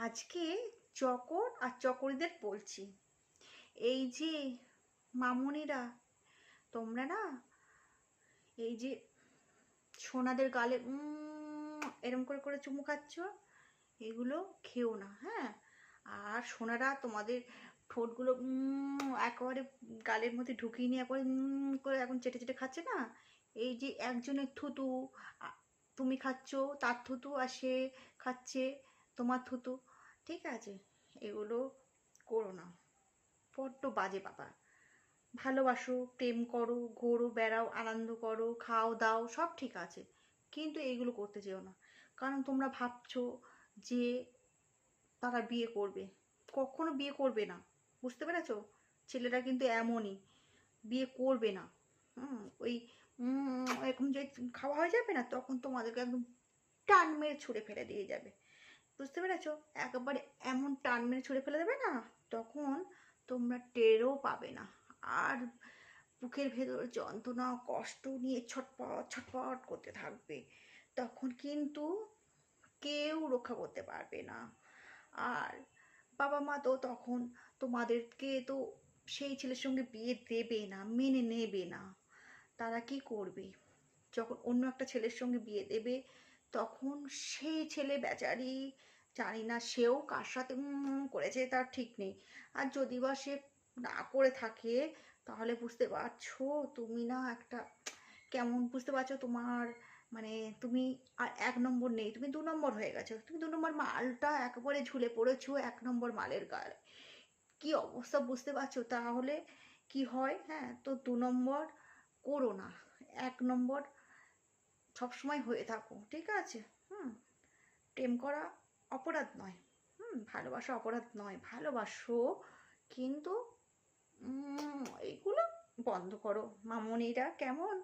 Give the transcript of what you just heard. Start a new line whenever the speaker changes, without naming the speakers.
আজকে চকর আর চকরিদের বলছি, এই যে মামুনিরা, তোমরা না এই যে সোনাদের গালে এরম করে করে চুমু খাচ্ছ, এগুলো খেও না, হ্যাঁ। আর সোনারা তোমাদের ঠোঁটগুলো একেবারে গালের মধ্যে ঢুকিয়ে নিয়ে একবারে করে এখন চেটে চেটে খাচ্ছে না। এই যে একজনের থুতু তুমি খাচ্ছ, তার থুতু আর সে খাচ্ছে তোমার থুতু, ঠিক আছে? এগুলো করো না, বড্ড বাজে বাবা। ভালোবাসো, প্রেম করো, ঘোরো বেড়াও, আনন্দ করো, খাও দাও, সব ঠিক আছে, কিন্তু এইগুলো করতে যেও না। কারণ তোমরা ভাবছো যে তারা বিয়ে করবে, কখনো বিয়ে করবে না, বুঝতে পেরেছো? ছেলেরা কিন্তু এমনই, বিয়ে করবে না। ওই এরকম যে খাওয়া হয়ে যাবে না, তখন তোমাদেরকে একদম টান মেরে ছুঁড়ে ফেলে দিয়ে যাবে, বুঝতে পেরেছো? একেবারে এমন টান মেরে ছুঁড়ে ফেলে দেবে না, তখন তোমরা টেরও পাবে না। আর বুকের ভেতর যন্ত্রণা কষ্ট নিয়ে ছটপট ছটপট করতে থাকবে, তখন কিন্তু কেউ রক্ষা করতে পারবে না। আর বাবা মা তো তখন তোমাদেরকে তো সেই ছেলের সঙ্গে বিয়ে দেবে না, মেনে নেবে না। তারা কি করবে, যখন অন্য একটা ছেলের সঙ্গে বিয়ে দেবে, তখন সেই ছেলে বেচারি, জানি না সেও কার সাথে করেছে তার ঠিক নেই। আর যদি বা সে না করে থাকে, তাহলে বুঝতে পারছো তুমি না একটা কেমন, বুঝতে পারছো তোমার মানে তুমি আর 1 নম্বর নেই, তুমি 2 নম্বর হয়ে গেছো, তুমি 2 নম্বর মালটা একেবারে ঝুলে পড়েছো 1 নম্বর মালের গায়ে। কি অবস্থা বুঝতে পারছো তাহলে কি হয়? হ্যাঁ, তো 2 নম্বর করো না, 1 নম্বর সবসময় হয়ে থাকো, ঠিক আছে? প্রেম করা অপরাধ নয়, ভালোবাসা অপরাধ নয়, ভালোবাসো, কিন্তু এইগুলো বন্ধ করো মামুনিরা, কেমন?